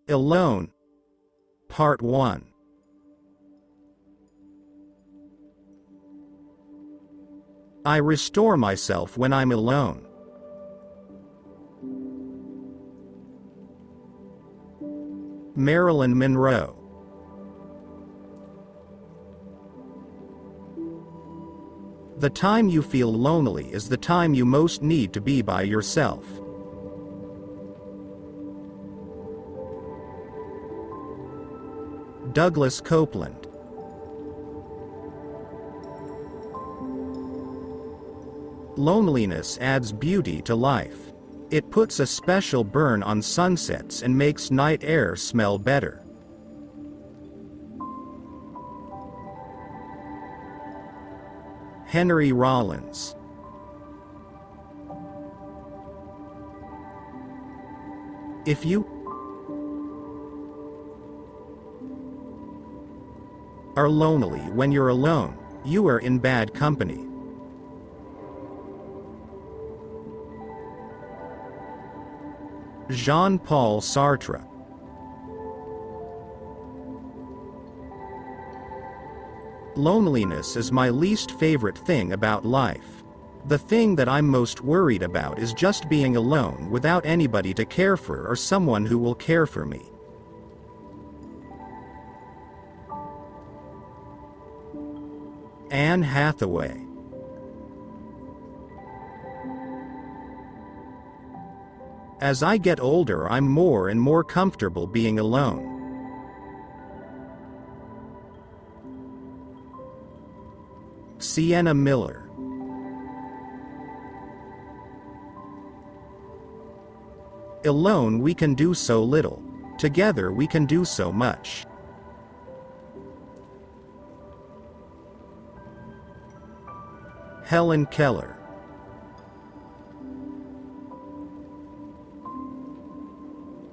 Alone. Part 1. I restore myself when I'm alone. Marilyn Monroe. The time you feel lonely is the time you most need to be by yourself. Douglas Copeland. Loneliness adds beauty to life. It puts a special burn on sunsets and makes night air smell better. Henry Rollins. If you are lonely when you're alone, you are in bad company. Jean-Paul Sartre. Loneliness is my least favorite thing about life. The thing that I'm most worried about is just being alone without anybody to care for or someone who will care for me. Anne Hathaway. As I get older, I'm more and more comfortable being alone. Sienna Miller. Alone we can do so little. Together we can do so much. Helen Keller.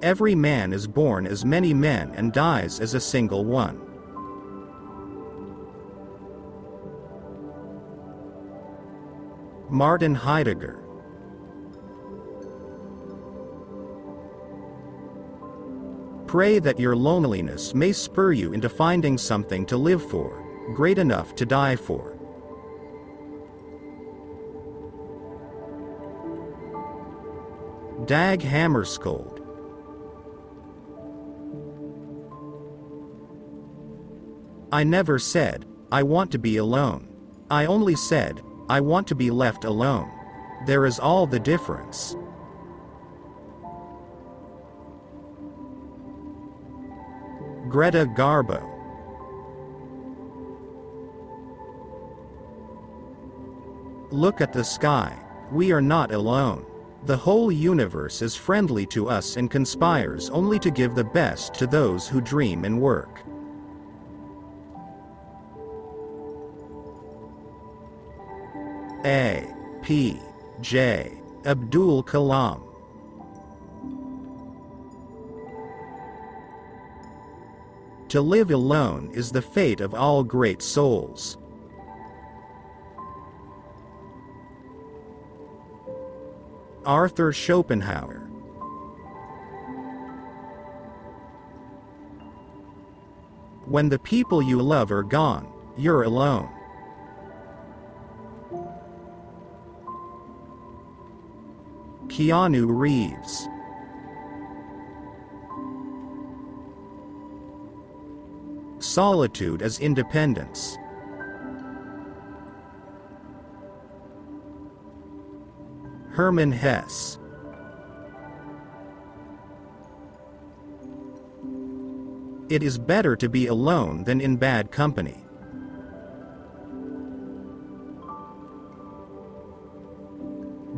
Every man is born as many men and dies as a single one. Martin Heidegger. Pray that your loneliness may spur you into finding something to live for, great enough to die for. Dag Hammarskjöld. I never said, I want to be alone. I only said, I want to be left alone. There is all the difference. Greta Garbo. Look at the sky. We are not alone. The whole universe is friendly to us and conspires only to give the best to those who dream and work. A.P.J. Abdul Kalam. To live alone is the fate of all great souls. Arthur Schopenhauer. When the people you love are gone, you're alone. Keanu Reeves. Solitude as independence. Hermann Hesse. It is better to be alone than in bad company.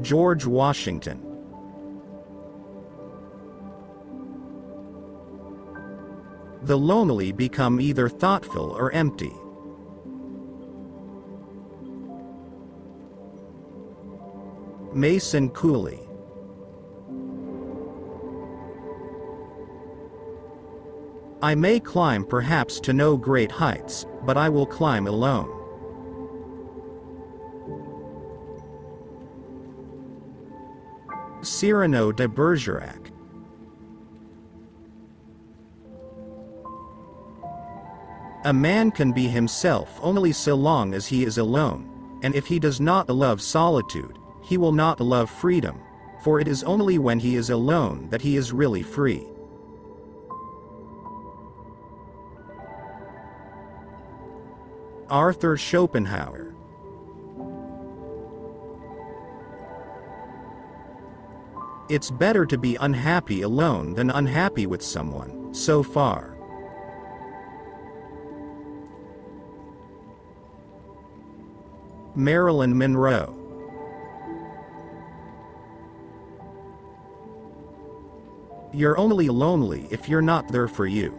George Washington. The lonely become either thoughtful or empty. Mason Cooley. I may climb perhaps to no great heights, but I will climb alone. Cyrano de Bergerac. A man can be himself only so long as he is alone, and if he does not love solitude, he will not love freedom, for it is only when he is alone that he is really free. Arthur Schopenhauer. It's better to be unhappy alone than unhappy with someone, so far. Marilyn Monroe. You're only lonely if you're not there for you.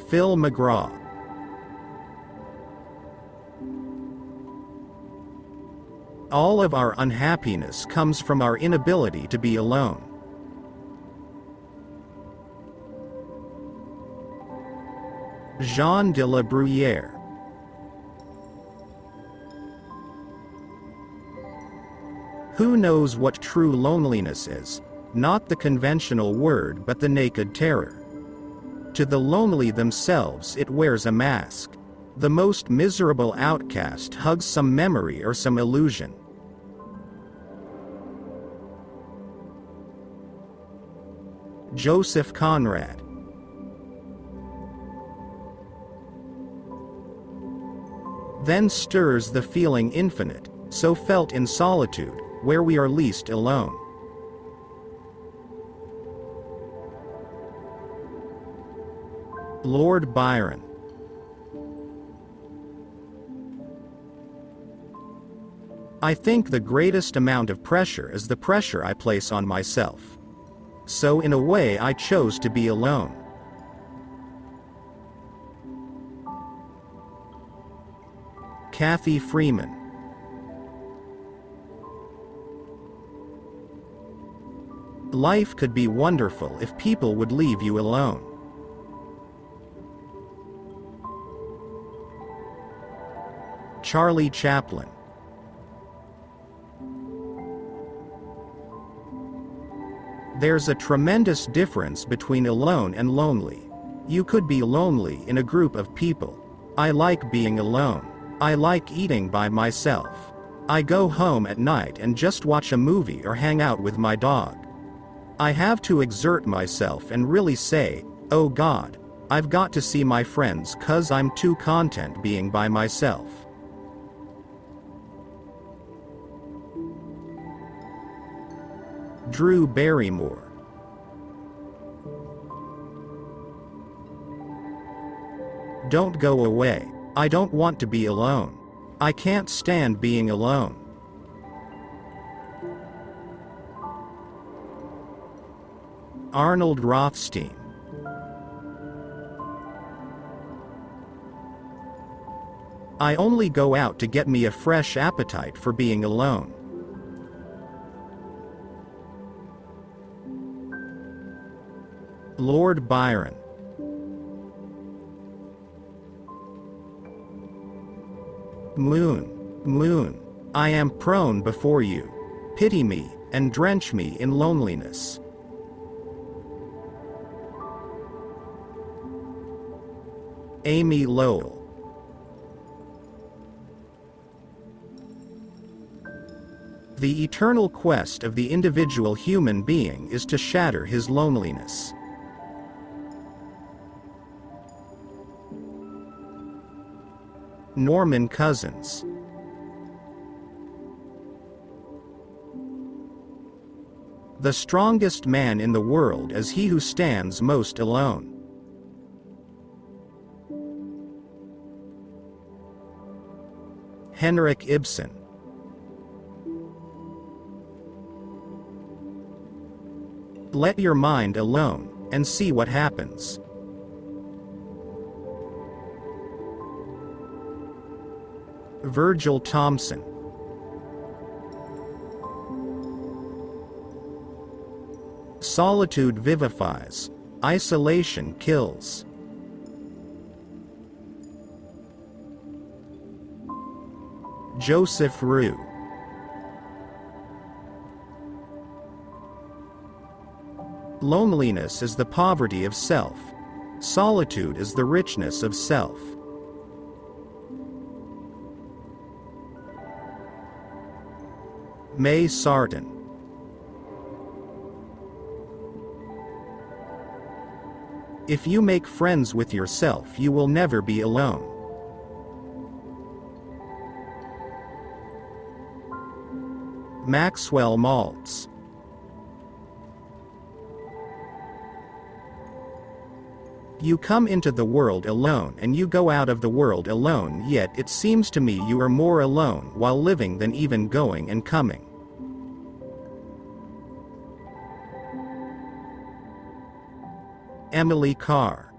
Phil McGraw. All of our unhappiness comes from our inability to be alone. Jean de la Bruyere. Who knows what true loneliness is? Not the conventional word but the naked terror. To the lonely themselves it wears a mask. The most miserable outcast hugs some memory or some illusion. Joseph Conrad. Then stirs the feeling infinite, so felt in solitude, where we are least alone. Lord Byron. I think the greatest amount of pressure is the pressure I place on myself. So in a way I chose to be alone. Kathy Freeman. Life could be wonderful if people would leave you alone. Charlie Chaplin. There's a tremendous difference between alone and lonely. You could be lonely in a group of people. I like being alone. I like eating by myself. I go home at night and just watch a movie or hang out with my dog. I have to exert myself and really say, oh God, I've got to see my friends 'cause I'm too content being by myself. Drew Barrymore. Don't go away. I don't want to be alone. I can't stand being alone. Arnold Rothstein. I only go out to get me a fresh appetite for being alone. Lord Byron. Moon, moon, I am prone before you. Pity me, and drench me in loneliness. Amy Lowell. The eternal quest of the individual human being is to shatter his loneliness. Norman Cousins. The strongest man in the world is he who stands most alone. Henrik Ibsen. Let your mind alone, and see what happens. Virgil Thomson. Solitude vivifies, isolation kills. Joseph Roux. Loneliness is the poverty of self. Solitude is the richness of self. May Sarton. If you make friends with yourself, you will never be alone. Maxwell Maltz. You come into the world alone and you go out of the world alone, yet it seems to me you are more alone while living than even going and coming. Emily Carr.